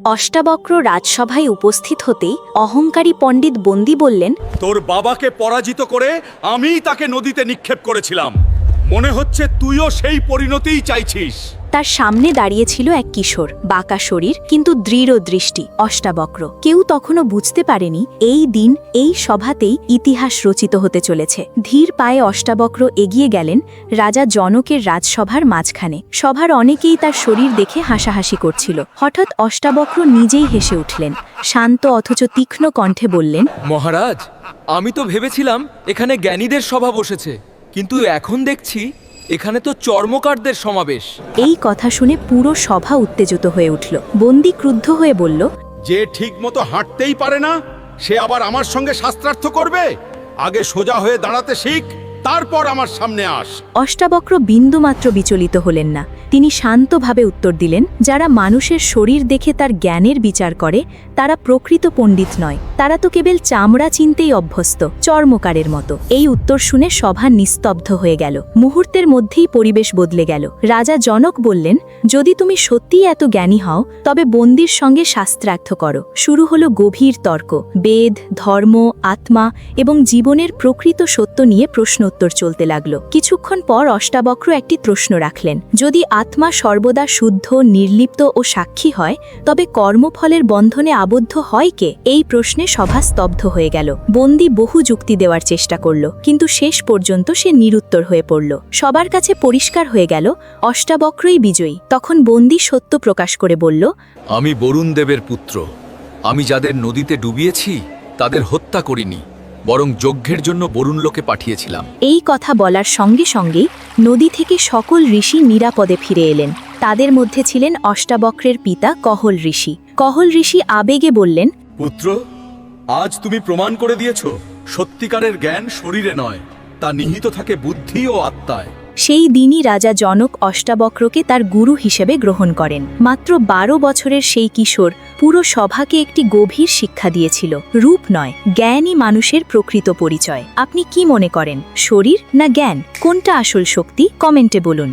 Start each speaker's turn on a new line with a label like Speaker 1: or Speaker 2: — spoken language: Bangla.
Speaker 1: অষ্টাবক্র রাজসভায় উপস্থিত হতেই অহংকারী পণ্ডিত বন্দী বললেন,
Speaker 2: তোর বাবাকে পরাজিত করে আমিই তাকে নদীতে নিক্ষেপ করেছিলাম। মনে হচ্ছে তুইও সেই পরিণতিই চাইছিস।
Speaker 1: তার সামনে দাঁড়িয়ে ছিল এক কিশোর, বাঁকা শরীর কিন্তু দৃঢ় দৃষ্টি, অষ্টাবক্র। কেউ তখনও বুঝতে পারেনি এই দিন এই সভাতেই ইতিহাস রচিত হতে চলেছে। ধীর পায়ে অষ্টাবক্র এগিয়ে গেলেন রাজা জনকের রাজসভার মাঝখানে। সভার অনেকেই তার শরীর দেখে হাসাহাসি করছিল। হঠাৎ অষ্টাবক্র নিজেই হেসে উঠলেন, শান্ত অথচ তীক্ষ্ণ কণ্ঠে বললেন,
Speaker 3: মহারাজ, আমি তো ভেবেছিলাম এখানে জ্ঞানীদের সভা বসেছে, কিন্তু এখন দেখছি এখানে তো চর্মকারদের সমাবেশ।
Speaker 1: এই কথা শুনে পুরো সভা উত্তেজিত হয়ে উঠল। বন্দী ক্রুদ্ধ হয়ে বলল,
Speaker 2: যে ঠিক মতো হাঁটতেই পারে না সে আবার আমার সঙ্গে শাস্ত্রার্থ করবে? আগে সোজা হয়ে দাঁড়াতে শিখ, তারপর আমার সামনে আস।
Speaker 1: অষ্টাবক্র বিন্দুমাত্র বিচলিত হলেন না। তিনি শান্তভাবে উত্তর দিলেন, যারা মানুষের শরীর দেখে তার জ্ঞানের বিচার করে তারা প্রকৃত পণ্ডিত নয়, তারা তো কেবল চামড়া চিনতেই অভ্যস্ত, চর্মকারের মতো। এই উত্তর শুনে সভা নিস্তব্ধ হয়ে গেল। মুহূর্তের মধ্যেই পরিবেশ বদলে গেল। রাজা জনক বললেন, যদি তুমি সত্যিই এত জ্ঞানী হও তবে বন্দির সঙ্গে শাস্ত্রার্থ করো। শুরু হলো গভীর তর্ক। বেদ, ধর্ম, আত্মা এবং জীবনের প্রকৃত সত্য নিয়ে প্রশ্নোত্তর চলতে লাগলো। কিছুক্ষণ পর অষ্টাবক্র একটি প্রশ্ন রাখলেন, যদি আত্মা সর্বদা শুদ্ধ, নির্লিপ্ত ও সাক্ষী হয় তবে কর্মফলের বন্ধনে আবদ্ধ হয় কে? এই প্রশ্নে সভা স্তব্ধ হয়ে গেল। বন্দী বহু যুক্তি দেওয়ার চেষ্টা করল, কিন্তু শেষ পর্যন্ত সে নিরুত্তর হয়ে পড়ল। সবার কাছে পরিষ্কার হয়ে গেল অষ্টাবক্রই বিজয়ী। তখন বন্দী সত্য প্রকাশ করে বলল,
Speaker 3: আমি বরুণ দেবের পুত্র। আমি যাদের নদীতে ডুবিয়েছি তাদের হত্যা করিনি, বরং যজ্ঞের জন্য বরুণ লোকে পাঠিয়েছিলাম।
Speaker 1: এই কথা বলার সঙ্গে সঙ্গেই নদী থেকে সকল ঋষি নিরাপদে ফিরে এলেন। তাদের মধ্যে ছিলেন অষ্টাবক্রের পিতা কহল ঋষি। কহল ঋষি আবেগে বললেন,
Speaker 2: পুত্র, আজ তুমি প্রমাণ করে দিয়েছ সত্যিকারের জ্ঞান শরীরে নয়, তা নিহিত থাকে বুদ্ধি ও আত্মায়।
Speaker 1: সেই দিনই রাজা জনক অষ্টাবক্রকে তার গুরু হিসেবে গ্রহণ করেন। মাত্র 12 বছরের সেই কিশোর পুরো সভাকে একটি গভীর শিক্ষা দিয়েছিল। রূপ নয়, জ্ঞানই মানুষের প্রকৃত পরিচয়। আপনি কি মনে করেন, শরীর না জ্ঞান? কোনটা আসল শক্তি? কমেন্টে বলুন।